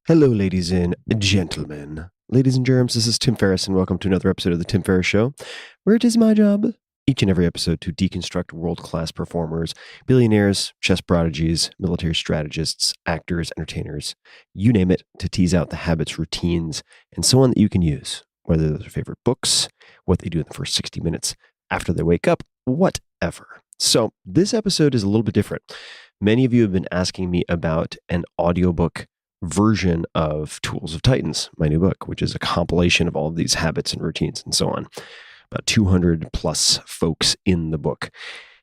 Hello, ladies and gentlemen. Ladies and germs, this is Tim Ferriss, and welcome to another episode of The Tim Ferriss Show, where it is my job each and every episode to deconstruct world-class performers, billionaires, chess prodigies, military strategists, actors, entertainers, you name it, to tease out the habits, routines, and so on that you can use, whether they're their favorite books, what they do in the first 60 minutes after they wake up, whatever. So this episode is a little bit different. Many of you have been asking me about an audiobook version of Tools of Titans, my new book, which is a compilation of all of these habits and routines and so on. About 200 plus folks in the book.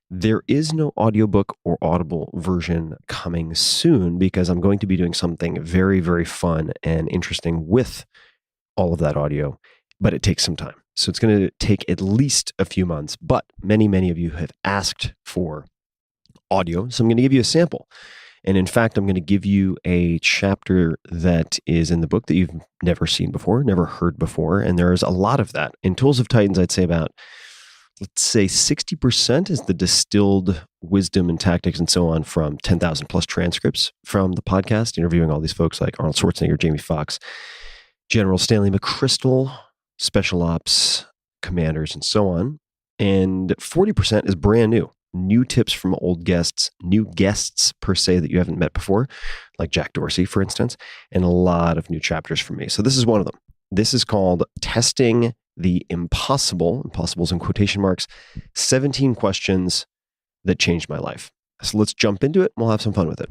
There is no audiobook or Audible version coming soon because I'm going to be doing something very, very fun and interesting with all of that audio, but it takes some time. So it's going to take at least a few months, but many of you have asked for audio. So I'm going to give you a sample. And in fact, I'm going to give you a chapter that is in the book that you've never seen before, never heard before. And there's a lot of that. In Tools of Titans, I'd say about, let's say 60% is the distilled wisdom and tactics and so on from 10,000 plus transcripts from the podcast, interviewing all these folks like Arnold Schwarzenegger, Jamie Foxx, General Stanley McChrystal, special ops commanders, and so on. And 40% is brand new tips from old guests, new guests per se that you haven't met before, like Jack Dorsey, for instance, and a lot of new chapters from me. So this is one of them. This is called Testing the Impossible, impossibles in quotation marks, 17 questions that changed my life. So let's jump into it and we'll have some fun with it.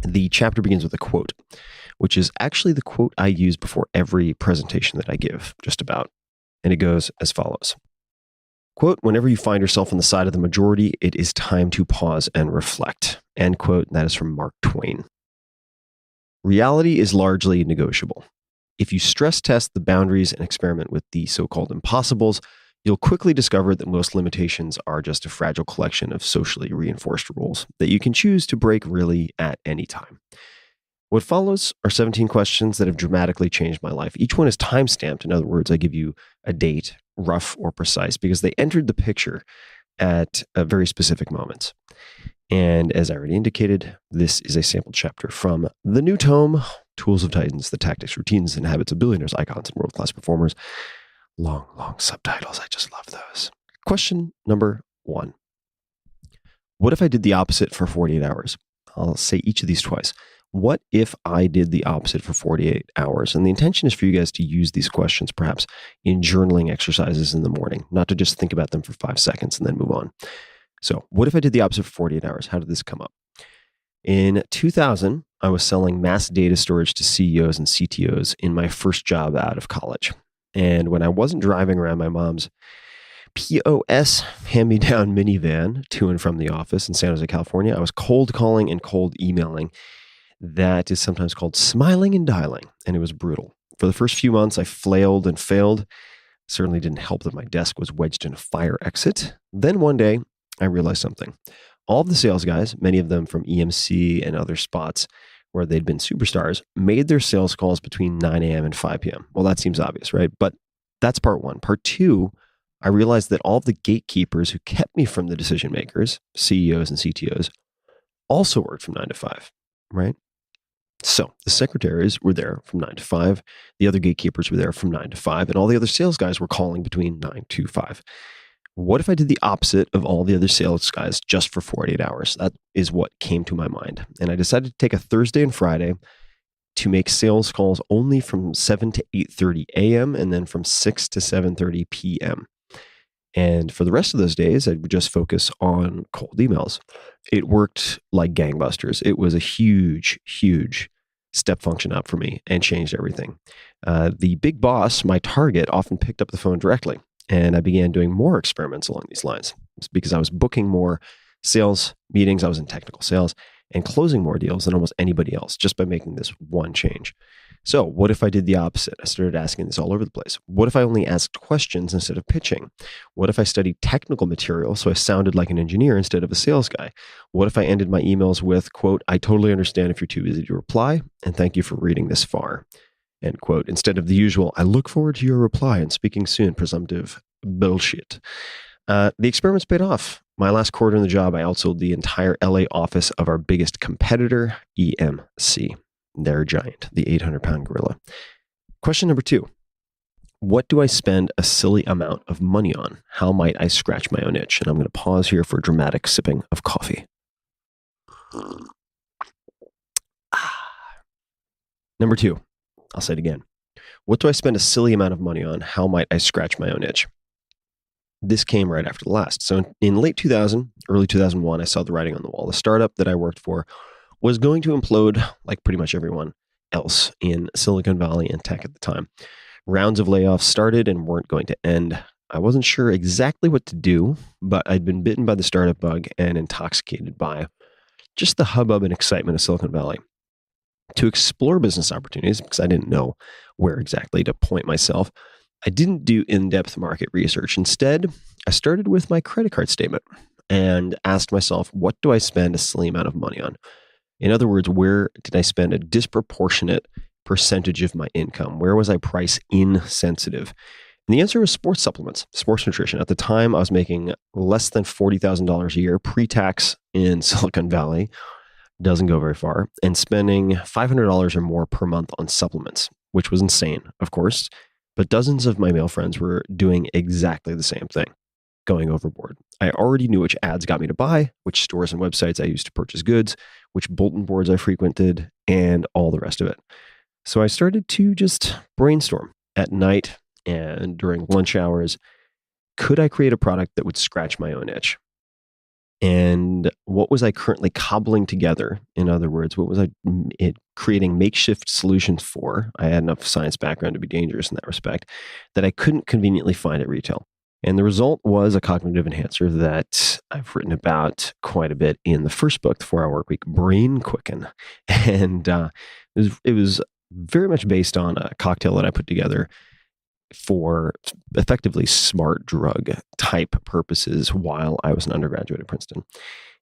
The chapter begins with a quote, which is actually the quote I use before every presentation that I give, just about. And it goes as follows. Quote, whenever you find yourself on the side of the majority, it is time to pause and reflect. End quote. And that is from Mark Twain. Reality is largely negotiable. If you stress test the boundaries and experiment with the so-called impossibles, you'll quickly discover that most limitations are just a fragile collection of socially reinforced rules that you can choose to break really at any time. What follows are 17 questions that have dramatically changed my life. Each one is time-stamped. In other words, I give you a date, rough or precise, because they entered the picture at very specific moments. And as I already indicated, this is a sample chapter from the new tome, Tools of Titans, the tactics, routines, and habits of billionaires, icons, and world-class performers. Long subtitles. I just love those. Question number 1. What if I did the opposite for 48 hours? I'll say each of these twice. What if I did the opposite for 48 hours? And the intention is for you guys to use these questions perhaps in journaling exercises in the morning, not to just think about them for 5 seconds and then move on. So what if I did the opposite for 48 hours? How did this come up? In 2000, I was selling mass data storage to CEOs and CTOs in my first job out of college. And when I wasn't driving around my mom's POS hand-me-down minivan to and from the office in San Jose, California, I was cold calling and cold emailing. That is sometimes called smiling and dialing, and it was brutal. For the first few months, I flailed and failed. Certainly didn't help that my desk was wedged in a fire exit. Then one day, I realized something. All of the sales guys, many of them from EMC and other spots where they'd been superstars, made their sales calls between 9 a.m. and 5 p.m. Well, that seems obvious, right? But that's part one. Part two, I realized that all of the gatekeepers who kept me from the decision makers, CEOs and CTOs, also worked from 9 to 5, right? So the secretaries were there from 9 to 5. The other gatekeepers were there from 9 to 5. And all the other sales guys were calling between 9 to 5. What if I did the opposite of all the other sales guys just for 48 hours? That is what came to my mind. And I decided to take a Thursday and Friday to make sales calls only from 7 to 8:30 a.m. and then from 6 to 7:30 p.m. And for the rest of those days, I would just focus on cold emails. It worked like gangbusters. It was a huge step function up for me and changed everything. The big boss, my target, often picked up the phone directly. And I began doing more experiments along these lines. It's because I was booking more sales meetings. I was in technical sales and closing more deals than almost anybody else just by making this one change. So what if I did the opposite? I started asking this all over the place. What if I only asked questions instead of pitching? What if I studied technical material so I sounded like an engineer instead of a sales guy? What if I ended my emails with, quote, I totally understand if you're too busy to reply, and thank you for reading this far, end quote, instead of the usual, I look forward to your reply and speaking soon, presumptive bullshit. The experiments paid off. My last quarter in the job, I outsold the entire LA office of our biggest competitor, EMC. They're giant, the 800-pound gorilla. Question number 2. What do I spend a silly amount of money on? How might I scratch my own itch? And I'm going to pause here for a dramatic sipping of coffee. Number 2, I'll say it again. What do I spend a silly amount of money on? How might I scratch my own itch? This came right after the last. So in late 2000, early 2001, I saw the writing on the wall. The startup that I worked for was going to implode like pretty much everyone else in Silicon Valley and tech at the time. Rounds of layoffs started and weren't going to end. I wasn't sure exactly what to do, but I'd been bitten by the startup bug and intoxicated by just the hubbub and excitement of Silicon Valley. To explore business opportunities, because I didn't know where exactly to point myself, I didn't do in-depth market research. Instead, I started with my credit card statement and asked myself, what do I spend a silly amount of money on? In other words, where did I spend a disproportionate percentage of my income? Where was I price insensitive? And the answer was sports supplements, sports nutrition. At the time, I was making less than $40,000 a year pre-tax in Silicon Valley. Doesn't go very far. And spending $500 or more per month on supplements, which was insane, of course. But dozens of my male friends were doing exactly the same thing, going overboard. I already knew which ads got me to buy, which stores and websites I used to purchase goods, which bulletin boards I frequented, and all the rest of it. So I started to just brainstorm at night and during lunch hours. Could I create a product that would scratch my own itch? And what was I currently cobbling together? In other words, what was I creating makeshift solutions for? I had enough science background to be dangerous in that respect that I couldn't conveniently find at retail. And the result was a cognitive enhancer that I've written about quite a bit in the first book, The 4-Hour Workweek, Brain Quicken. And it was very much based on a cocktail that I put together for effectively smart drug type purposes while I was an undergraduate at Princeton.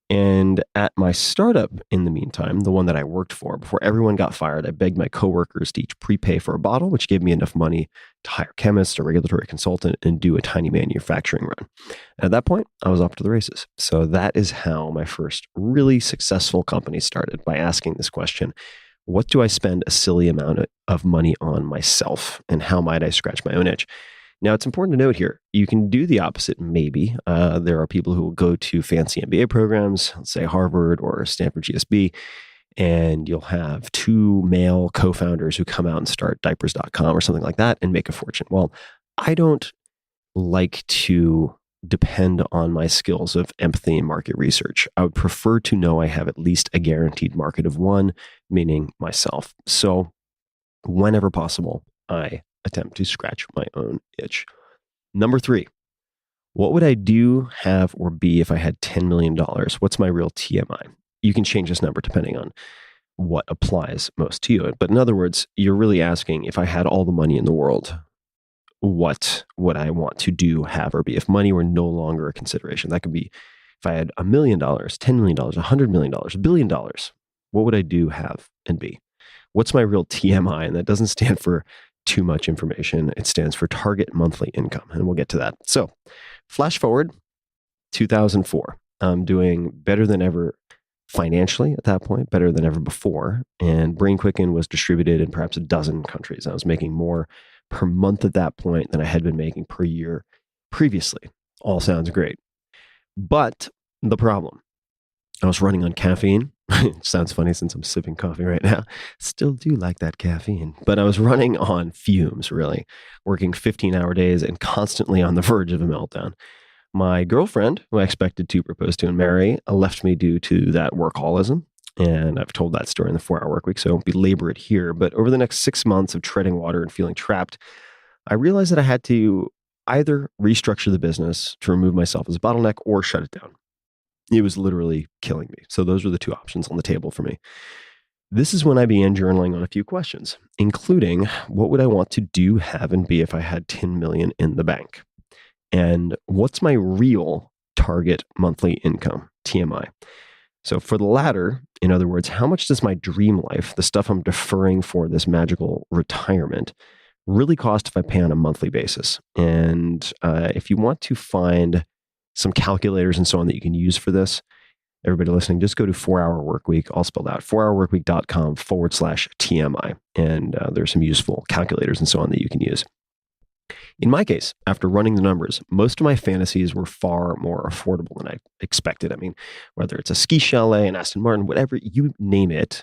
And at my startup, in the meantime, the one that I worked for, before everyone got fired, I begged my coworkers to each prepay for a bottle, which gave me enough money to hire a chemist, a regulatory consultant, and do a tiny manufacturing run. And at that point, I was off to the races. So that is how my first really successful company started, by asking this question: what do I spend a silly amount of money on myself, and how might I scratch my own itch? Now, it's important to note here, you can do the opposite, maybe. There are people who will go to fancy MBA programs, let's say Harvard or Stanford GSB, and you'll have 2 male co-founders who come out and start diapers.com or something like that and make a fortune. Well, I don't like to depend on my skills of empathy and market research. I would prefer to know I have at least a guaranteed market of one, meaning myself. So whenever possible, I attempt to scratch my own itch. Number 3, what would I do, have, or be if I had $10 million? What's my real TMI? You can change this number depending on what applies most to you. But in other words, you're really asking, if I had all the money in the world, what would I want to do, have, or be if money were no longer a consideration? That could be if I had $1 million, $10 million, $100 million, $1 billion. What would I do, have, and be? What's my real TMI? And that doesn't stand for too much information. It stands for target monthly income. And we'll get to that. So flash forward 2004. I'm doing better than ever financially at that point, better than ever before. And Brain Quicken was distributed in perhaps a dozen countries. I was making more per month at that point than I had been making per year previously. All sounds great. But the problem, I was running on caffeine. It sounds funny since I'm sipping coffee right now. Still do like that caffeine. But I was running on fumes, really, working 15-hour days and constantly on the verge of a meltdown. My girlfriend, who I expected to propose to and marry, left me due to that workaholism. And I've told that story in the 4-Hour Workweek, so I won't belabor it here. But over the next 6 months of treading water and feeling trapped, I realized that I had to either restructure the business to remove myself as a bottleneck or shut it down. It was literally killing me. So those were the 2 options on the table for me. This is when I began journaling on a few questions, including what would I want to do, have, and be if I had 10 million in the bank? And what's my real target monthly income, TMI? So for the latter, in other words, how much does my dream life, the stuff I'm deferring for this magical retirement, really cost if I pay on a monthly basis? And if you want to find some calculators and so on that you can use for this. Everybody listening, just go to 4-Hour Workweek, all spelled out, 4hourworkweek.com/TMI. And there's some useful calculators and so on that you can use. In my case, after running the numbers, most of my fantasies were far more affordable than I expected. I mean, whether it's a ski chalet, an Aston Martin, whatever, you name it,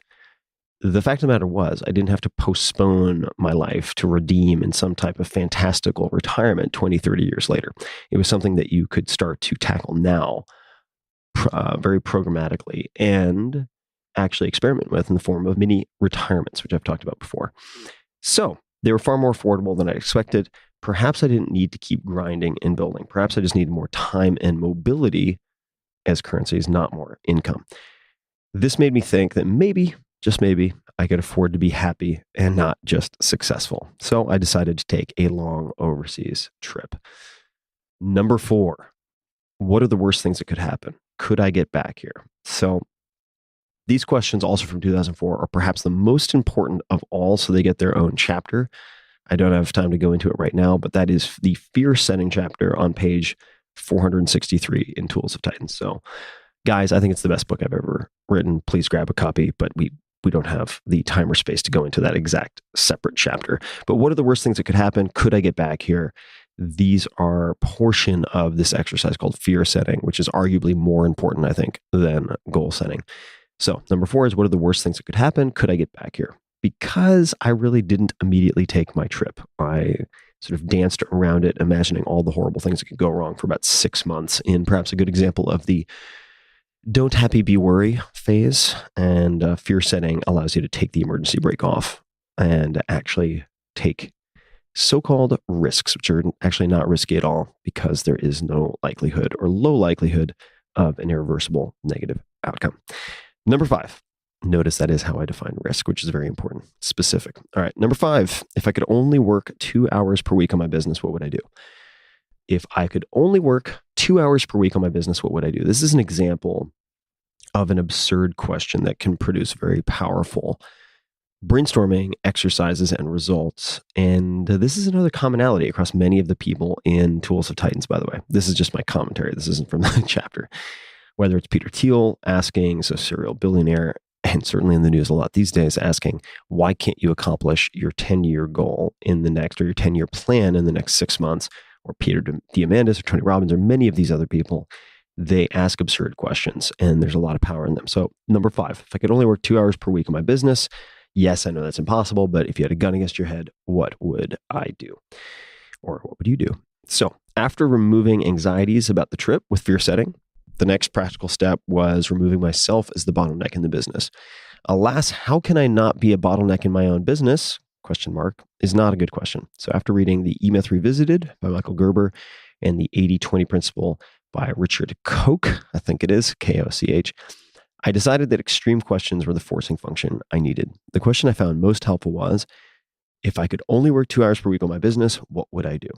the fact of the matter was I didn't have to postpone my life to redeem in some type of fantastical retirement 20, 30 years later. It was something that you could start to tackle now very programmatically and actually experiment with in the form of mini retirements, which I've talked about before. So they were far more affordable than I expected. Perhaps I didn't need to keep grinding and building. Perhaps I just needed more time and mobility as currencies, not more income. This made me think that maybe, just maybe, I could afford to be happy and not just successful. So I decided to take a long overseas trip. Number 4, what are the worst things that could happen? Could I get back here? So these questions, also from 2004, are perhaps the most important of all, so they get their own chapter. I don't have time to go into it right now, but that is the fear setting chapter on page 463 in Tools of Titans. So guys, I think it's the best book I've ever written. Please grab a copy, but we don't have the time or space to go into that exact separate chapter. But what are the worst things that could happen? Could I get back here? These are portion of this exercise called fear setting, which is arguably more important, I think, than goal setting. So number 4 is, what are the worst things that could happen? Could I get back here? Because I really didn't immediately take my trip. I sort of danced around it, imagining all the horrible things that could go wrong for about 6 months, in perhaps a good example of the don't happy, be worry phase. And fear setting allows you to take the emergency brake off and actually take so-called risks, which are actually not risky at all, because there is no likelihood or low likelihood of an irreversible negative outcome. Number 5, notice that is how I define risk, which is very important, specific. All right, number 5, if I could only work 2 hours per week on my business, what would I do? If I could only work 2 hours per week on my business, what would I do? This is an example of an absurd question that can produce very powerful brainstorming exercises and results. And this is another commonality across many of the people in Tools of Titans, by the way. This is just my commentary. This isn't from the chapter. Whether it's Peter Thiel asking, so serial billionaire, and certainly in the news a lot these days, asking, why can't you accomplish your 10-year goal in the next, or your 10-year plan in the next 6 months? Or Peter Diamandis or Tony Robbins or many of these other people, they ask absurd questions, and there's a lot of power in them. So number 5, if I could only work 2 hours per week on my business, yes, I know that's impossible, but if you had a gun against your head, what would I do? Or what would you do? So after removing anxieties about the trip with fear setting, the next practical step was removing myself as the bottleneck in the business. Alas, how can I not be a bottleneck in my own business? Question mark is not a good question. So after reading the E-Myth Revisited by Michael Gerber and the 80-20 Principle by Richard Koch, I think it is, Koch, I decided that extreme questions were the forcing function I needed. The question I found most helpful was, if I could only work 2 hours per week on my business, what would I do?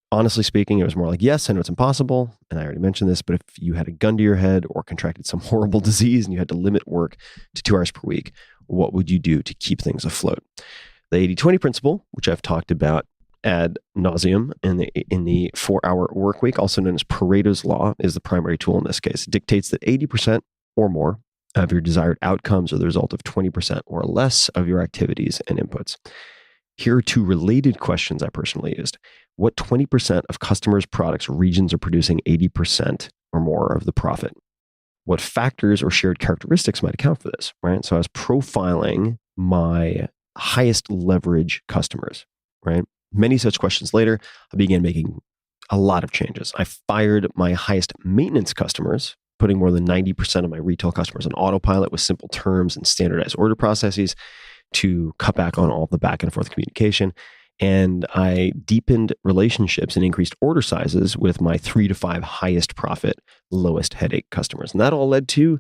Honestly speaking, it was more like, yes, I know it's impossible, and I already mentioned this, but if you had a gun to your head or contracted some horrible disease and you had to limit work to 2 hours per week, what would you do to keep things afloat? The 80-20 principle, which I've talked about ad nauseum in the 4-hour work week, also known as Pareto's Law, is the primary tool in this case. It dictates that 80% or more of your desired outcomes are the result of 20% or less of your activities and inputs. Here are 2 related questions I personally used. What 20% of customers' products or regions are producing 80% or more of the profit? What factors or shared characteristics might account for this, right? So I was profiling my highest leverage customers, right? Many such questions later, I began making a lot of changes. I fired my highest maintenance customers, putting more than 90% of my retail customers on autopilot with simple terms and standardized order processes to cut back on all the back and forth communication. And I deepened relationships and increased order sizes with my 3 to 5 highest profit, lowest headache customers. And that all led to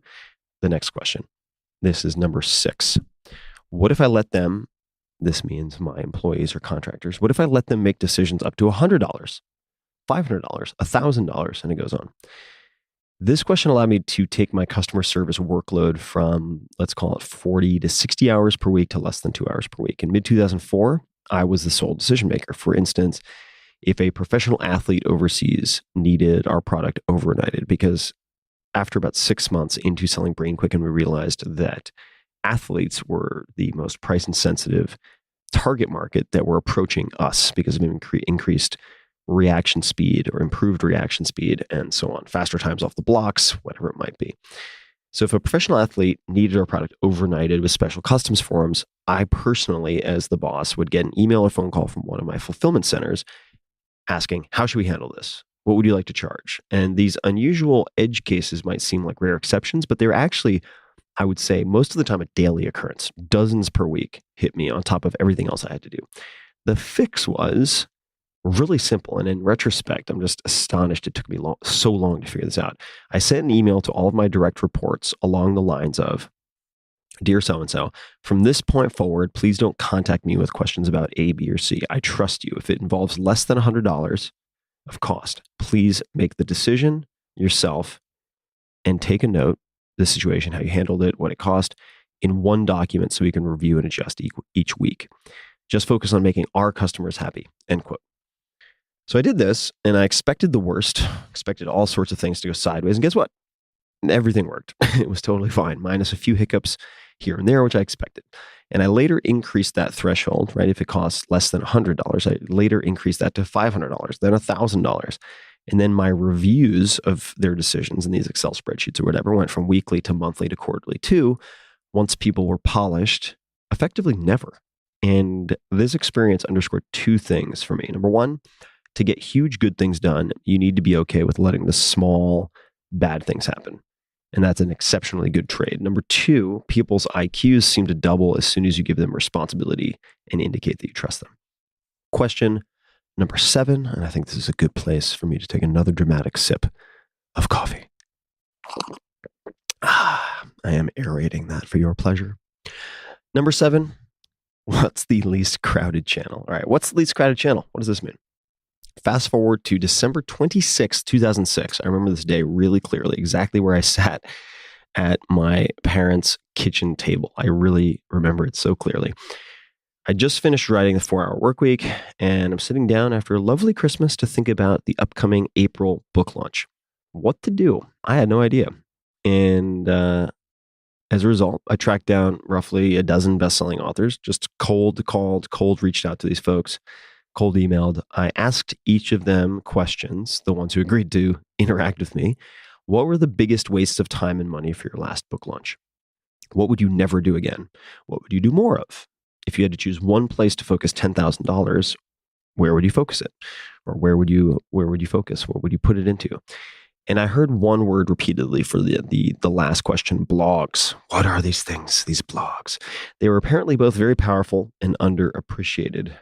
the next question. This is number 6. What if I let them, this means my employees or contractors, what if I let them make decisions up to $100, $500, $1,000, and it goes on. This question allowed me to take my customer service workload from, let's call it 40 to 60 hours per week to less than 2 hours per week. In mid-2004, I was the sole decision maker. For instance, if a professional athlete overseas needed our product overnighted, because after about 6 months into selling Brain Quicken, we realized that athletes were the most price insensitive target market that were approaching us because of increased reaction speed or improved reaction speed and so on, faster times off the blocks, whatever it might be. So if a professional athlete needed our product overnighted with special customs forms, I personally, as the boss, would get an email or phone call from one of my fulfillment centers asking, how should we handle this? What would you like to charge? And these unusual edge cases might seem like rare exceptions, but they're actually, I would say, most of the time a daily occurrence. Dozens per week hit me on top of everything else I had to do. The fix was really simple. And in retrospect, I'm just astonished it took me so long to figure this out. I sent an email to all of my direct reports along the lines of, Dear so-and-so, from this point forward, please don't contact me with questions about A, B, or C. I trust you. If it involves less than $100 of cost, please make the decision yourself and take a note, the situation, how you handled it, what it cost, in one document so we can review and adjust each week. Just focus on making our customers happy, end quote. So I did this and I expected the worst, expected all sorts of things to go sideways. And guess what? Everything worked. It was totally fine, minus a few hiccups here and there, which I expected. And I later increased that threshold, right? If it costs less than $100, I later increased that to $500, then $1,000. And then my reviews of their decisions in these Excel spreadsheets or whatever went from weekly to monthly to quarterly to, once people were polished, effectively never. And this experience underscored two things for me. Number one, to get huge good things done, you need to be okay with letting the small bad things happen. And that's an exceptionally good trade. Number two, people's IQs seem to double as soon as you give them responsibility and indicate that you trust them. Question number 7, and I think this is a good place for me to take another dramatic sip of coffee. I am aerating that for your pleasure. Number 7, what's the least crowded channel? All right, what's the least crowded channel? What does this mean? Fast forward to December 26, 2006. I remember this day really clearly, exactly where I sat at my parents' kitchen table. I really remember it so clearly. I just finished writing the 4-Hour Workweek, and I'm sitting down after a lovely Christmas to think about the upcoming April book launch. What to do? I had no idea. And as a result, I tracked down roughly a dozen best-selling authors, just cold reached out to these folks. Cold emailed. I asked each of them questions, the ones who agreed to interact with me. What were the biggest wastes of time and money for your last book launch? What would you never do again? What would you do more of? If you had to choose one place to focus $10,000, where would you focus it? Or where would you focus? What would you put it into? And I heard one word repeatedly for the last question, blogs. What are these things, these blogs? They were apparently both very powerful and underappreciated.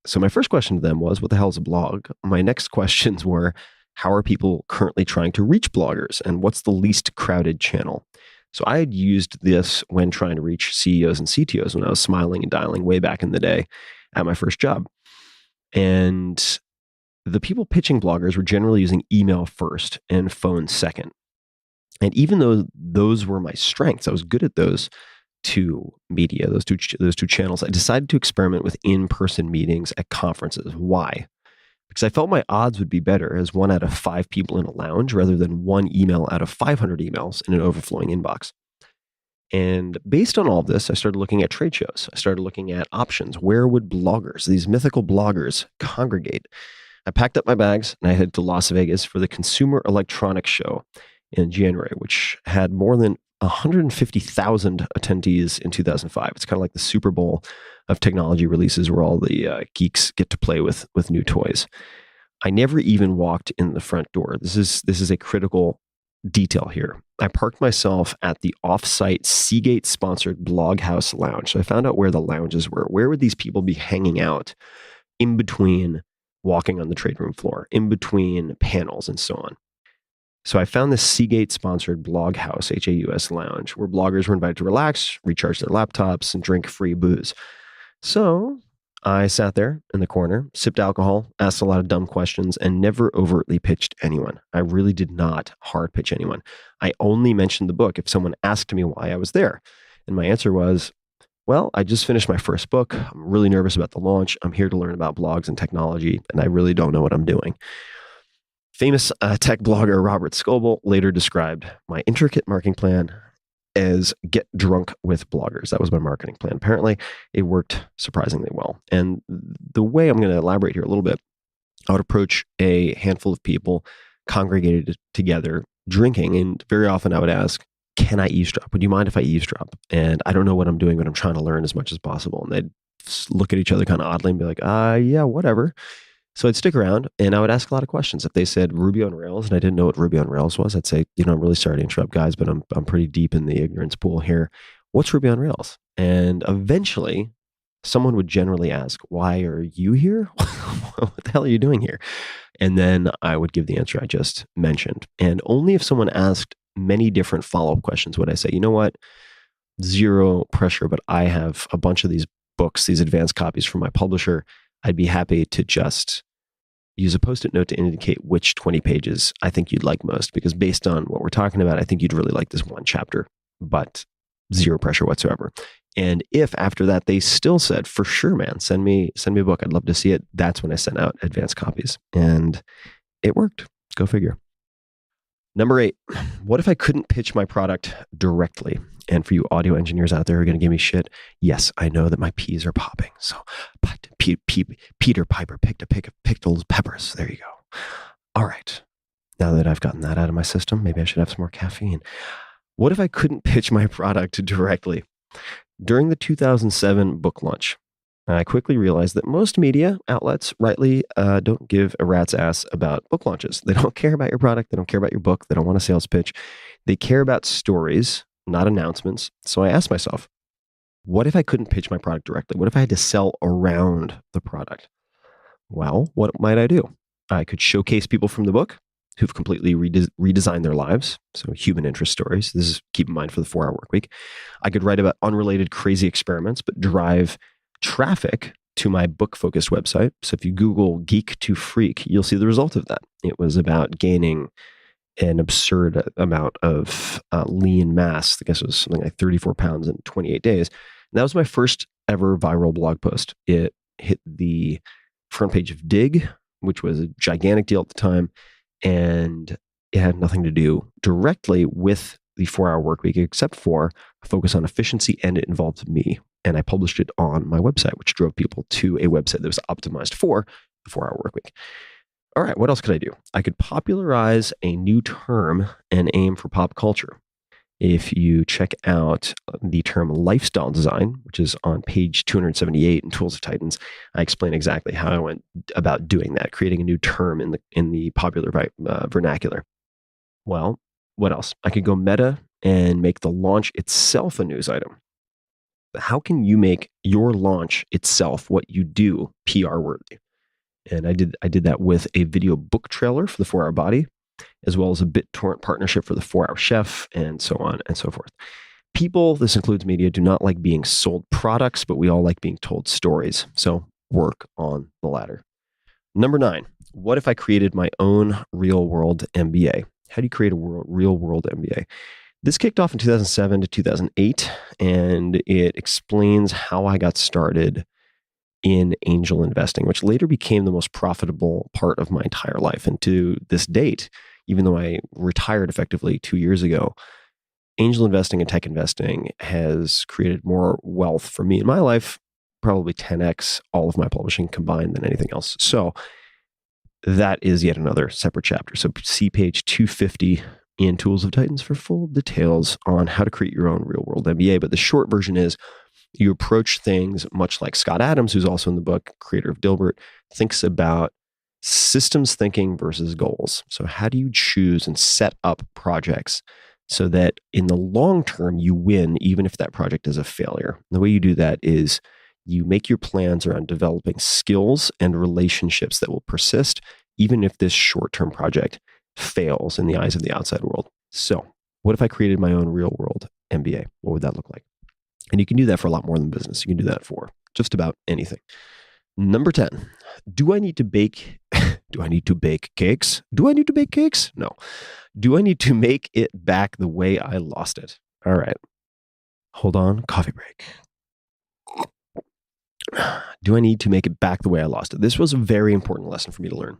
So my first question to them was, what the hell is a blog? My next questions were, how are people currently trying to reach bloggers? And what's the least crowded channel? So I had used this when trying to reach CEOs and CTOs when I was smiling and dialing way back in the day at my first job. And the people pitching bloggers were generally using email first and phone second. And even though those were my strengths, I was good at those two media, those two channels, I decided to experiment with in-person meetings at conferences. Why? Because I felt my odds would be better as 1 out of 5 people in a lounge rather than 1 email out of 500 emails in an overflowing inbox. And based on all of this, I started looking at trade shows. I started looking at options. Where would bloggers, these mythical bloggers, congregate? I packed up my bags and I headed to Las Vegas for the Consumer Electronics Show in January, which had more than 150,000 attendees in 2005. It's kind of like the Super Bowl of technology releases where all the geeks get to play with new toys. I never even walked in the front door. This is a critical detail here. I parked myself at the off-site Seagate-sponsored Bloghouse Lounge. So I found out where the lounges were. Where would these people be hanging out in between walking on the trade room floor, in between panels and so on? So I found this Seagate-sponsored Bloghouse, HAUS lounge, where bloggers were invited to relax, recharge their laptops, and drink free booze. So I sat there in the corner, sipped alcohol, asked a lot of dumb questions, and never overtly pitched anyone. I really did not hard pitch anyone. I only mentioned the book if someone asked me why I was there. And my answer was, Well, I just finished my first book. I'm really nervous about the launch. I'm here to learn about blogs and technology, and I really don't know what I'm doing. Famous tech blogger Robert Scoble later described my intricate marketing plan as get drunk with bloggers. That was my marketing plan. Apparently, it worked surprisingly well. And the way I'm going to elaborate here a little bit, I would approach a handful of people congregated together drinking. And very often I would ask, can I eavesdrop? Would you mind if I eavesdrop? And I don't know what I'm doing, but I'm trying to learn as much as possible. And they'd look at each other kind of oddly and be like, yeah, whatever. So I'd stick around and I would ask a lot of questions. If they said Ruby on Rails and I didn't know what Ruby on Rails was, I'd say, I'm really sorry to interrupt, guys, but I'm pretty deep in the ignorance pool here. What's Ruby on Rails? And eventually someone would generally ask, why are you here? What the hell are you doing here? And then I would give the answer I just mentioned. And only if someone asked many different follow-up questions would I say, you know what? Zero pressure, but I have a bunch of these books, these advanced copies from my publisher. I'd be happy to just use a Post-it note to indicate which 20 pages I think you'd like most, because based on what we're talking about, I think you'd really like this one chapter, but zero pressure whatsoever. And if after that they still said, for sure, man, send me a book, I'd love to see it, that's when I sent out advanced copies. And it worked. Go figure. Number 8, what if I couldn't pitch my product directly? And for you audio engineers out there who are going to give me shit, yes, I know that my peas are popping. So Peter Piper picked those peppers. There you go. All right. Now that I've gotten that out of my system, maybe I should have some more caffeine. What if I couldn't pitch my product directly? During the 2007 book launch, I quickly realized that most media outlets rightly don't give a rat's ass about book launches. They don't care about your product. They don't care about your book. They don't want a sales pitch. They care about stories, not announcements. So I asked myself, what if I couldn't pitch my product directly? What if I had to sell around the product? Well, what might I do? I could showcase people from the book who've completely redesigned their lives. So human interest stories. This is, keep in mind, for the 4-Hour Workweek. I could write about unrelated crazy experiments, but drive traffic to my book-focused website. So if you Google Geek to Freak, you'll see the result of that. It was about gaining an absurd amount of lean mass. I guess it was something like 34 pounds in 28 days. And that was my first ever viral blog post. It hit the front page of Dig, which was a gigantic deal at the time. And it had nothing to do directly with the 4-Hour Workweek, except for a focus on efficiency, and it involved me. And I published it on my website, which drove people to a website that was optimized for the 4-Hour Workweek. All right, what else could I do? I could popularize a new term and aim for pop culture. If you check out the term lifestyle design, which is on page 278 in Tools of Titans, I explain exactly how I went about doing that, creating a new term in the popular vernacular. Well, what else? I could go meta and make the launch itself a news item. How can you make your launch itself, what you do, PR worthy? And I did that with a video book trailer for the 4-Hour Body, as well as a BitTorrent partnership for the 4-Hour Chef, and so on and so forth. People, this includes media, do not like being sold products, but we all like being told stories. So work on the latter. Number 9, what if I created my own real-world MBA? How do you create a real-world MBA? This kicked off in 2007 to 2008, and it explains how I got started in angel investing, which later became the most profitable part of my entire life. And to this date, even though I retired effectively 2 years ago, angel investing and tech investing has created more wealth for me in my life, probably 10x all of my publishing combined than anything else. So that is yet another separate chapter. So see page 250 in Tools of Titans for full details on how to create your own real world MBA. But the short version is you approach things much like Scott Adams, who's also in the book, creator of Dilbert, thinks about systems thinking versus goals. So how do you choose and set up projects so that in the long term you win, even if that project is a failure? And the way you do that is you make your plans around developing skills and relationships that will persist, even if this short-term project fails in the eyes of the outside world. So what if I created my own real world MBA? What would that look like? And you can do that for a lot more than business. You can do that for just about anything. Number 10, do I need to bake? Do I need to bake cakes? Do I need to bake cakes? No. Do I need to make it back the way I lost it? All right. Hold on. Coffee break. Do I need to make it back the way I lost it? This was a very important lesson for me to learn.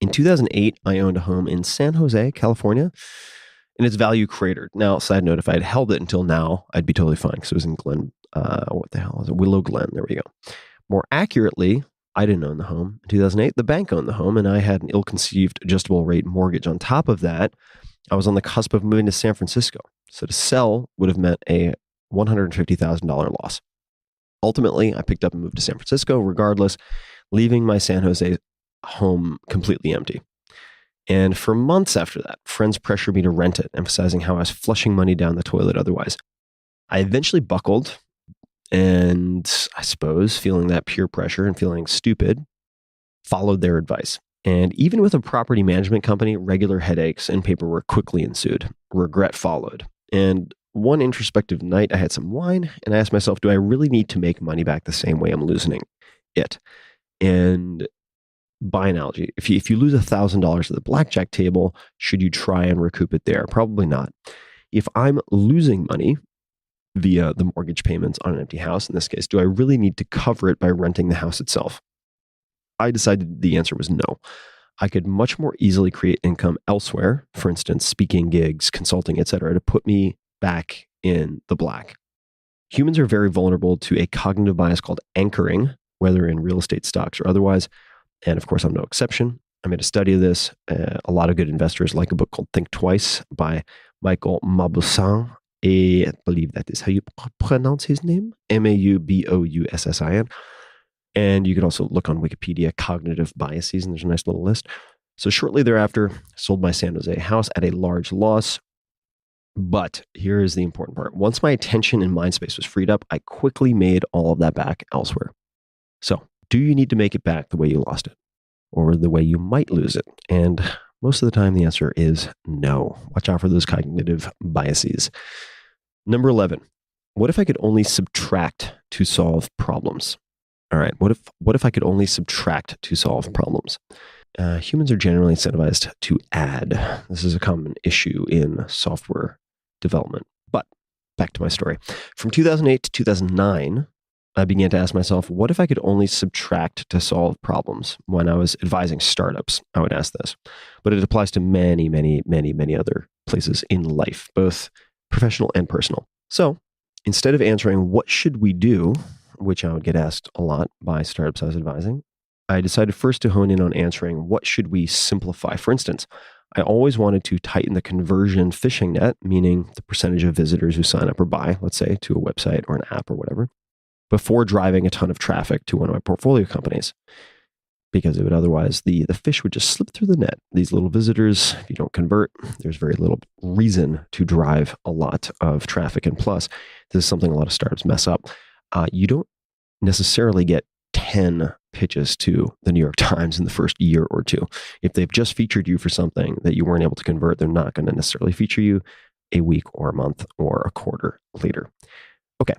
In 2008, I owned a home in San Jose, California, and its value cratered. Now, side note, if I had held it until now, I'd be totally fine because it was in what the hell is it? Willow Glen. There we go. More accurately, I didn't own the home. In 2008, the bank owned the home, and I had an ill-conceived adjustable rate mortgage. On top of that, I was on the cusp of moving to San Francisco. So to sell would have meant a $150,000 loss. Ultimately, I picked up and moved to San Francisco regardless, leaving my San Jose home completely empty. And for months after that, friends pressured me to rent it, emphasizing how I was flushing money down the toilet otherwise. I eventually buckled, and I suppose feeling that peer pressure and feeling stupid, followed their advice. And even with a property management company, regular headaches and paperwork quickly ensued. Regret followed. And one introspective night, I had some wine, and I asked myself, do I really need to make money back the same way I'm losing it? And by analogy, if you lose $1,000 at the blackjack table, should you try and recoup it there? Probably not. If I'm losing money via the mortgage payments on an empty house, in this case, do I really need to cover it by renting the house itself? I decided the answer was no. I could much more easily create income elsewhere, for instance, speaking gigs, consulting, etc., to put me back in the black. Humans are very vulnerable to a cognitive bias called anchoring, whether in real estate, stocks, or otherwise. And of course, I'm no exception. I made a study of this. A lot of good investors like a book called Think Twice by Michael Mauboussin. I believe that is how you pronounce his name, Maubouussin. And you can also look on Wikipedia, cognitive biases, and there's a nice little list. So shortly thereafter, sold my San Jose house at a large loss. But here is the important part. Once my attention and mind space was freed up, I quickly made all of that back elsewhere. So do you need to make it back the way you lost it or the way you might lose it? And most of the time, the answer is no. Watch out for those cognitive biases. Number 11, what if I could only subtract to solve problems? All right, what if I could only subtract to solve problems? Humans are generally incentivized to add. This is a common issue in software development. But back to my story. From 2008 to 2009, I began to ask myself, what if I could only subtract to solve problems? When I was advising startups, I would ask this. But it applies to many, many, many, many other places in life, both professional and personal. So instead of answering, what should we do, which I would get asked a lot by startups I was advising, I decided first to hone in on answering, what should we simplify? For instance, I always wanted to tighten the conversion fishing net, meaning the percentage of visitors who sign up or buy, let's say, to a website or an app or whatever, before driving a ton of traffic to one of my portfolio companies. Because it would otherwise, the fish would just slip through the net. These little visitors, if you don't convert, there's very little reason to drive a lot of traffic. And plus, this is something a lot of startups mess up. You don't necessarily get 10 pitches to the New York Times in the first year or two. If they've just featured you for something that you weren't able to convert, they're not going to necessarily feature you a week or a month or a quarter later. Okay,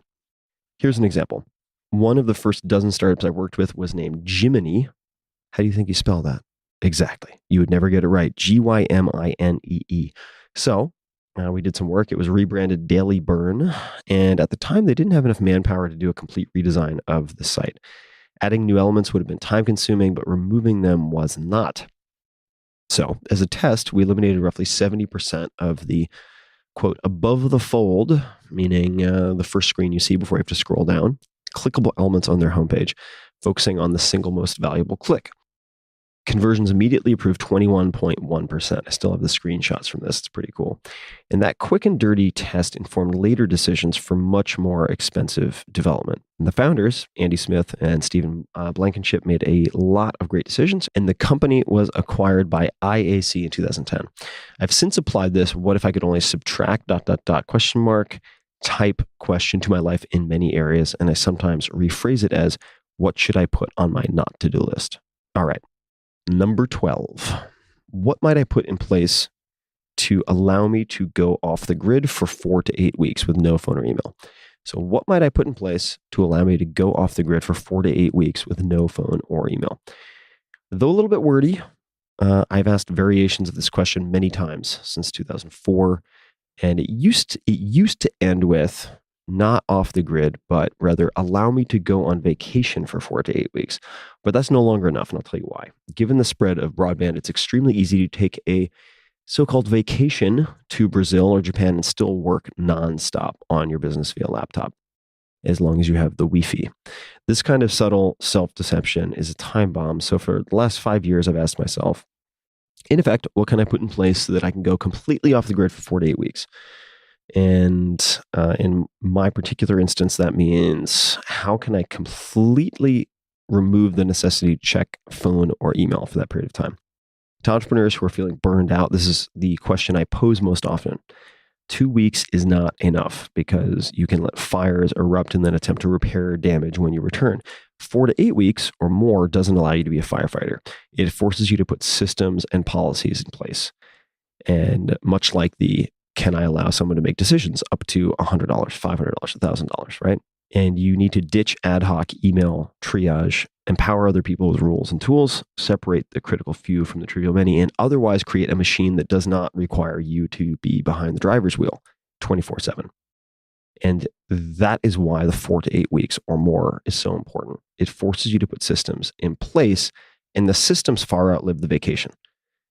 here's an example. One of the first dozen startups I worked with was named Jiminy. How do you think you spell that? Exactly. You would never get it right. Gyminee. So we did some work. It was rebranded Daily Burn. And at the time, they didn't have enough manpower to do a complete redesign of the site. Adding new elements would have been time consuming, but removing them was not. So as a test, we eliminated roughly 70% of the, quote, above the fold, meaning the first screen you see before you have to scroll down, clickable elements on their homepage, focusing on the single most valuable click. Conversions immediately improved 21.1%. I still have the screenshots from this. It's pretty cool. And that quick and dirty test informed later decisions for much more expensive development. And the founders, Andy Smith and Stephen Blankenship, made a lot of great decisions, and the company was acquired by IAC in 2010. I've since applied this, what if I could only subtract ... type question to my life in many areas, and I sometimes rephrase it as, what should I put on my not to-do list? All right. Number 12, what might I put in place to allow me to go off the grid for 4 to 8 weeks with no phone or email? So what might I put in place to allow me to go off the grid for 4 to 8 weeks with no phone or email? Though a little bit wordy, I've asked variations of this question many times since 2004. And it used to end with, not off the grid, but rather allow me to go on vacation for 4 to 8 weeks. But that's no longer enough, and I'll tell you why. Given the spread of broadband, it's extremely easy to take a so-called vacation to Brazil or Japan and still work nonstop on your business via laptop, as long as you have the Wi-Fi. This kind of subtle self-deception is a time bomb. So for the last 5 years, I've asked myself, in effect, what can I put in place so that I can go completely off the grid for 4 to 8 weeks? And in my particular instance, that means how can I completely remove the necessity to check phone or email for that period of time? To entrepreneurs who are feeling burned out, this is the question I pose most often. 2 weeks is not enough because you can let fires erupt and then attempt to repair damage when you return. 4 to 8 weeks or more doesn't allow you to be a firefighter. It forces you to put systems and policies in place. And much like the can I allow someone to make decisions up to $100, $500, $1,000, right? And you need to ditch ad hoc email triage, empower other people with rules and tools, separate the critical few from the trivial many, and otherwise create a machine that does not require you to be behind the driver's wheel 24/7. And that is why the 4 to 8 weeks or more is so important. It forces you to put systems in place, and the systems far outlive the vacation.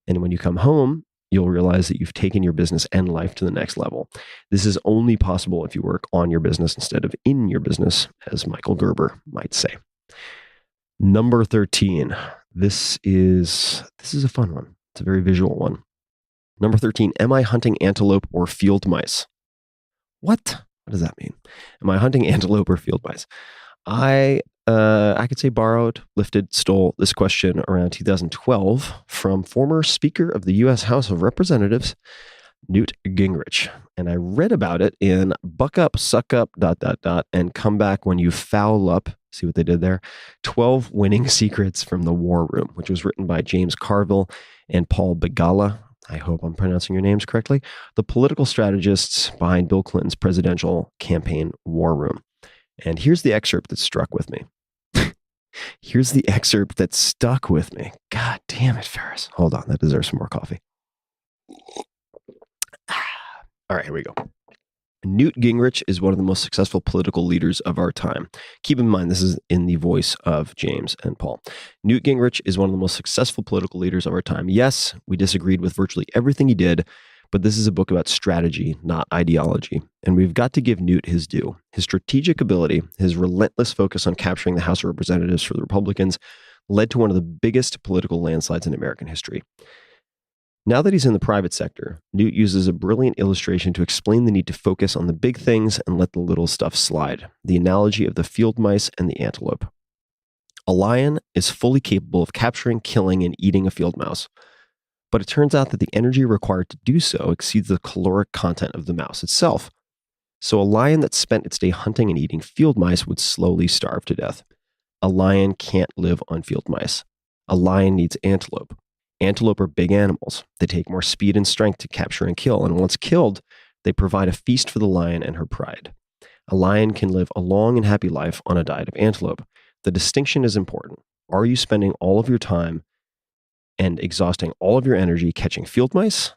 And when you come home, you'll realize that you've taken your business and life to the next level. This is only possible if you work on your business instead of in your business, as Michael Gerber might say. Number 13. This is a fun one. It's a very visual one. Number 13. Am I hunting antelope or field mice? What? What does that mean? Am I hunting antelope or field mice? I could say borrowed, lifted, stole this question around 2012 from former Speaker of the U.S. House of Representatives, Newt Gingrich. And I read about it in Buck Up, Suck Up, ... and Come Back When You Foul Up. See what they did there? 12 Winning Secrets from the War Room, which was written by James Carville and Paul Begala. I hope I'm pronouncing your names correctly. The political strategists behind Bill Clinton's presidential campaign war room. And here's the excerpt that struck with me. Here's the excerpt that stuck with me. God damn it, Ferriss. Hold on, that deserves some more coffee. All right, here we go. Newt Gingrich is one of the most successful political leaders of our time. Keep in mind, this is in the voice of James and Paul. Newt Gingrich is one of the most successful political leaders of our time. Yes, we disagreed with virtually everything he did, but this is a book about strategy, not ideology. And we've got to give Newt his due. His strategic ability, his relentless focus on capturing the House of Representatives for the Republicans, led to one of the biggest political landslides in American history. Now that he's in the private sector, Newt uses a brilliant illustration to explain the need to focus on the big things and let the little stuff slide. The analogy of the field mice and the antelope. A lion is fully capable of capturing, killing, and eating a field mouse. But it turns out that the energy required to do so exceeds the caloric content of the mouse itself. So a lion that spent its day hunting and eating field mice would slowly starve to death. A lion can't live on field mice. A lion needs antelope. Antelope are big animals. They take more speed and strength to capture and kill, and once killed, they provide a feast for the lion and her pride. A lion can live a long and happy life on a diet of antelope. The distinction is important. Are you spending all of your time and exhausting all of your energy catching field mice?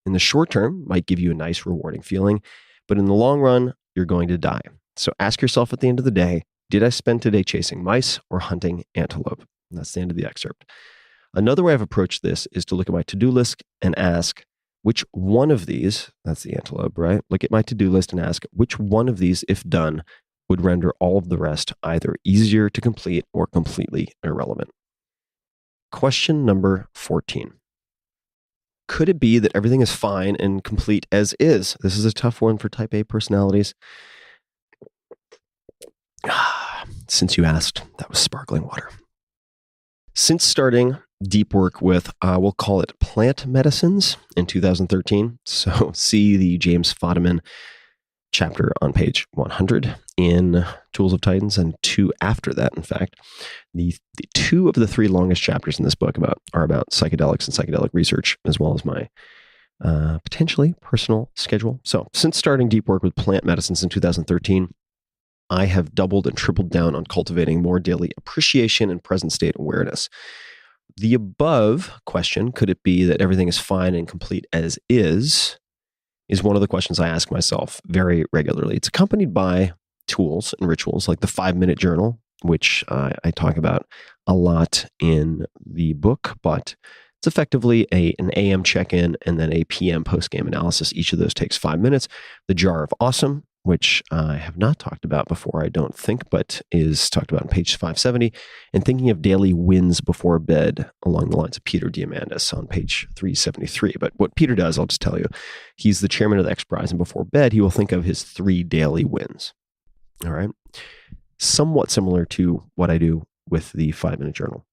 In the short term, might give you a nice, rewarding feeling, but in the long run, you're going to die. So ask yourself at the end of the day, did I spend today chasing mice or hunting antelope? And that's the end of the excerpt. Another way I've approached this is to look at my to-do list and ask which one of these, that's the antelope, right? Look at my to-do list and ask which one of these, if done, would render all of the rest either easier to complete or completely irrelevant. Question number 14. Could it be that everything is fine and complete as is? This is a tough one for type A personalities. Since you asked, that was sparkling water. Since starting deep work with, we'll call it plant medicines in 2013. So see the James Fadiman chapter on page 100 in Tools of Titans, and two after that, in fact. The two of the three longest chapters in this book are about psychedelics and psychedelic research, as well as my potentially personal schedule. So since starting deep work with plant medicines in 2013, I have doubled and tripled down on cultivating more daily appreciation and present state awareness. The above question, could it be that everything is fine and complete as is is one of the questions I ask myself very regularly. It's accompanied by tools and rituals like the 5-minute journal, which I talk about a lot in the book, but it's effectively an AM check-in and then a PM post-game analysis. Each of those takes 5 minutes. The jar of awesome, which I have not talked about before, I don't think, but is talked about on page 570, and thinking of daily wins before bed along the lines of Peter Diamandis on page 373. But what Peter does, I'll just tell you, he's the chairman of the X Prize, and before bed, he will think of his 3 daily wins. All right. Somewhat similar to what I do with the 5-minute journal.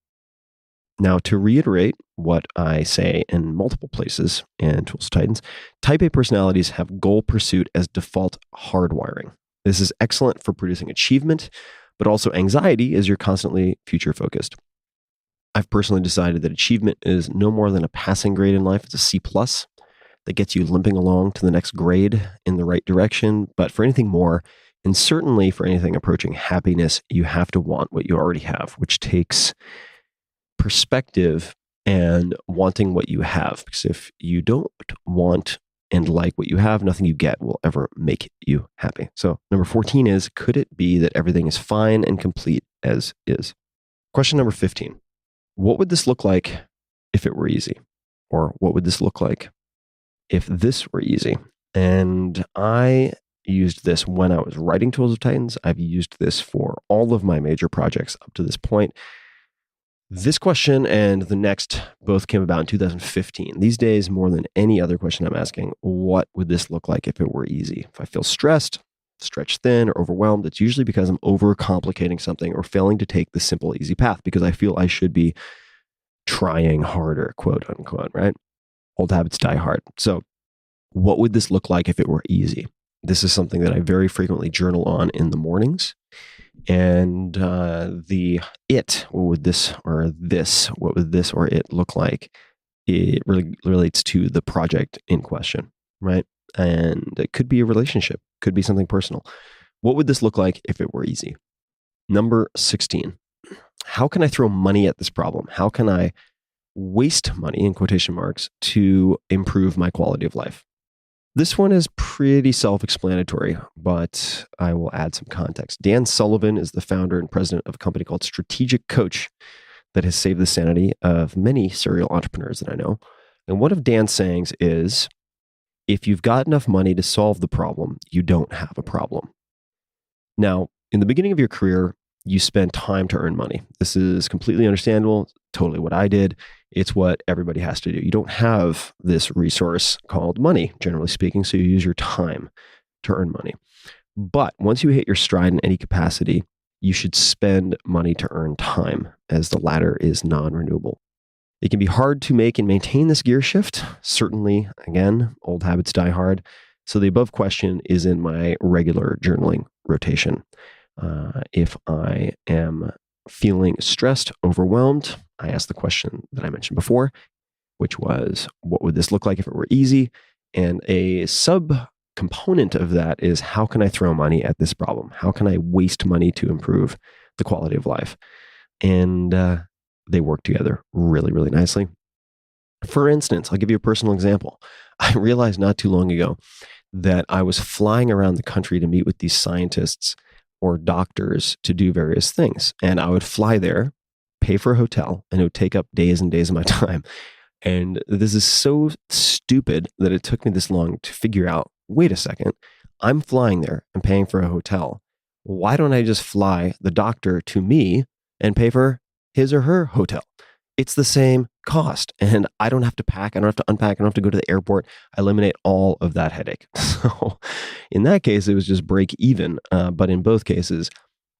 Now, to reiterate what I say in multiple places in Tools of Titans, type A personalities have goal pursuit as default hardwiring. This is excellent for producing achievement, but also anxiety as you're constantly future focused. I've personally decided that achievement is no more than a passing grade in life. It's a C+ that gets you limping along to the next grade in the right direction. But for anything more, and certainly for anything approaching happiness, you have to want what you already have, which takes perspective and wanting what you have. Because if you don't want and like what you have, nothing you get will ever make you happy. So number 14 is, could it be that everything is fine and complete as is? Question number 15. What would this look like if it were easy? Or what would this look like if this were easy? And I used this when I was writing Tools of Titans. I've used this for all of my major projects up to this point. This question and the next both came about in 2015. These days, more than any other question I'm asking, what would this look like if it were easy? If I feel stressed, stretched thin, or overwhelmed, it's usually because I'm overcomplicating something or failing to take the simple, easy path because I feel I should be trying harder, quote unquote, right? Old habits die hard. So what would this look like if it were easy? This is something that I very frequently journal on in the mornings. And what would this or it look like? It really relates to the project in question, right? And it could be a relationship, could be something personal. What would this look like if it were easy? Number 16, how can I throw money at this problem? How can I waste money, in quotation marks, to improve my quality of life? This one is pretty self-explanatory, but I will add some context. Dan Sullivan is the founder and president of a company called Strategic Coach that has saved the sanity of many serial entrepreneurs that I know. And one of Dan's sayings is, if you've got enough money to solve the problem, you don't have a problem. Now, in the beginning of your career, you spend time to earn money. This is completely understandable, totally what I did. It's what everybody has to do. You don't have this resource called money, generally speaking, so you use your time to earn money. But once you hit your stride in any capacity, you should spend money to earn time, as the latter is non-renewable. It can be hard to make and maintain this gear shift. Certainly, again, old habits die hard. So the above question is in my regular journaling rotation. If I am feeling stressed, overwhelmed, I ask the question that I mentioned before, which was, what would this look like if it were easy? And a sub-component of that is, how can I throw money at this problem? How can I waste money to improve the quality of life? And they work together really, really nicely. For instance, I'll give you a personal example. I realized not too long ago that I was flying around the country to meet with these scientists or doctors to do various things. And I would fly there, pay for a hotel, and it would take up days and days of my time. And this is so stupid that it took me this long to figure out, wait a second, I'm flying there and paying for a hotel. Why don't I just fly the doctor to me and pay for his or her hotel? It's the same cost. And I don't have to pack. I don't have to unpack. I don't have to go to the airport. I eliminate all of that headache. So in that case, it was just break even. But in both cases,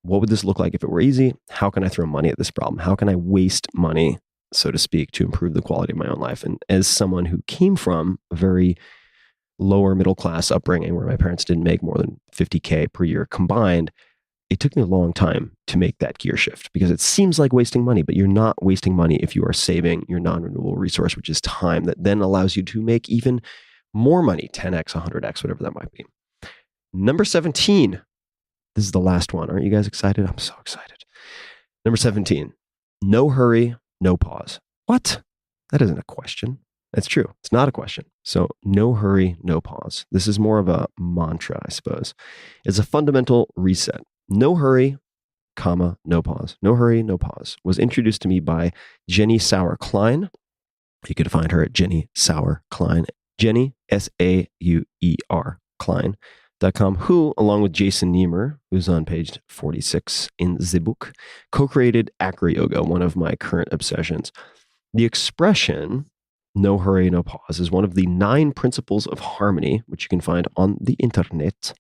what would this look like if it were easy? How can I throw money at this problem? How can I waste money, so to speak, to improve the quality of my own life? And as someone who came from a very lower middle class upbringing where my parents didn't make more than $50K per year combined, it took me a long time to make that gear shift, because it seems like wasting money, but you're not wasting money if you are saving your non-renewable resource, which is time, that then allows you to make even more money, 10x, 100x, whatever that might be. Number 17. This is the last one. Aren't you guys excited? I'm so excited. Number 17. No hurry, no pause. What? That isn't a question. That's true. It's not a question. So no hurry, no pause. This is more of a mantra, I suppose. It's a fundamental reset. No hurry, comma, no pause. No hurry, no pause was introduced to me by Jenny Sauer Klein. You could find her at Jenny Sauer Klein. Jenny, Sauer Klein.com, who, along with Jason Niemer, who's on page 46 in the book, co-created Acro Yoga, one of my current obsessions. The expression, no hurry, no pause, is one of the 9 principles of harmony, which you can find on the internet.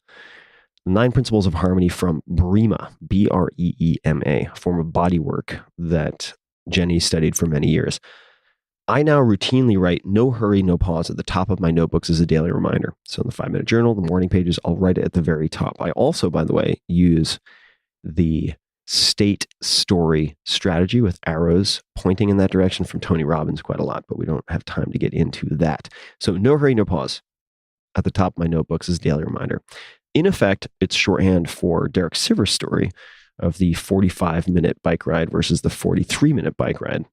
9 principles of harmony from Breema, Breema, a form of bodywork that Jenny studied for many years. I now routinely write no hurry, no pause at the top of my notebooks as a daily reminder. So in the 5-minute journal, the morning pages, I'll write it at the very top. I also, by the way, use the state story strategy with arrows pointing in that direction from Tony Robbins quite a lot, but we don't have time to get into that. So no hurry, no pause at the top of my notebooks as a daily reminder. In effect, it's shorthand for Derek Sivers' story of the 45-minute bike ride versus the 43-minute bike ride.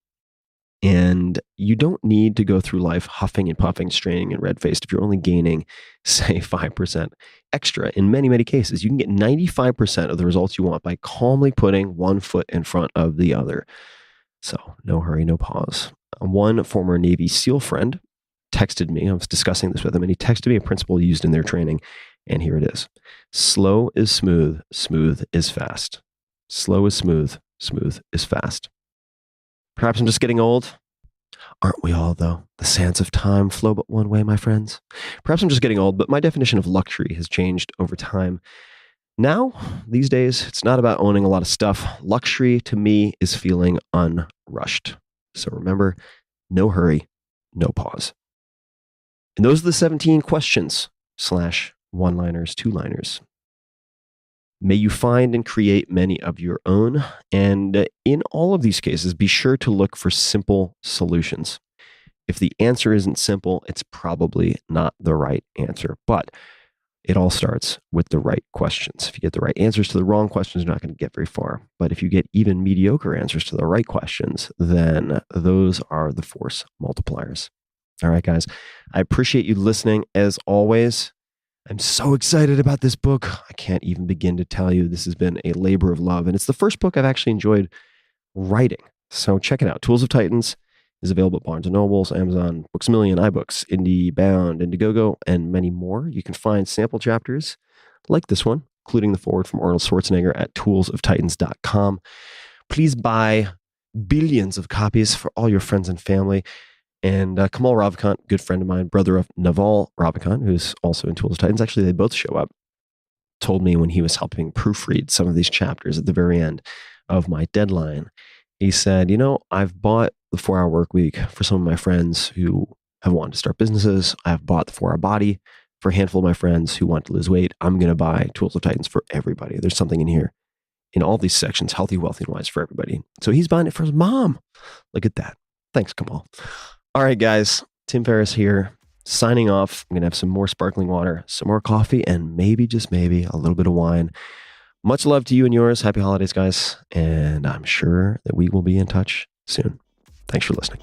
And you don't need to go through life huffing and puffing, straining and red-faced if you're only gaining, say, 5% extra. In many, many cases, you can get 95% of the results you want by calmly putting one foot in front of the other. So no hurry, no pause. One former Navy SEAL friend texted me. I was discussing this with him, and he texted me a principle used in their training. And here it is. Slow is smooth, smooth is fast. Slow is smooth, smooth is fast. Perhaps I'm just getting old. Aren't we all, though? The sands of time flow but one way, my friends. Perhaps I'm just getting old, but my definition of luxury has changed over time. Now, these days, it's not about owning a lot of stuff. Luxury, to me, is feeling unrushed. So remember, no hurry, no pause. And those are the 17 questions / one-liners, two-liners. May you find and create many of your own. And in all of these cases, be sure to look for simple solutions. If the answer isn't simple, it's probably not the right answer. But it all starts with the right questions. If you get the right answers to the wrong questions, you're not going to get very far. But if you get even mediocre answers to the right questions, then those are the force multipliers. All right, guys, I appreciate you listening as always. I'm so excited about this book. I can't even begin to tell you. This has been a labor of love, and it's the first book I've actually enjoyed writing. So check it out. Tools of Titans is available at Barnes & Nobles, Amazon, Books A Million, iBooks, IndieBound, Indiegogo, and many more. You can find sample chapters like this one, including the foreword from Arnold Schwarzenegger at toolsoftitans.com. Please buy billions of copies for all your friends and family. And Kamal Ravikant, good friend of mine, brother of Naval Ravikant, who's also in Tools of Titans. Actually, they both show up. Told me when he was helping proofread some of these chapters at the very end of my deadline. He said, I've bought the 4-Hour Work Week for some of my friends who have wanted to start businesses. I've bought the 4-Hour Body for a handful of my friends who want to lose weight. I'm going to buy Tools of Titans for everybody. There's something in here in all these sections, healthy, wealthy, and wise for everybody. So he's buying it for his mom. Look at that. Thanks, Kamal. All right, guys, Tim Ferriss here, signing off. I'm going to have some more sparkling water, some more coffee, and maybe, just maybe, a little bit of wine. Much love to you and yours. Happy holidays, guys. And I'm sure that we will be in touch soon. Thanks for listening.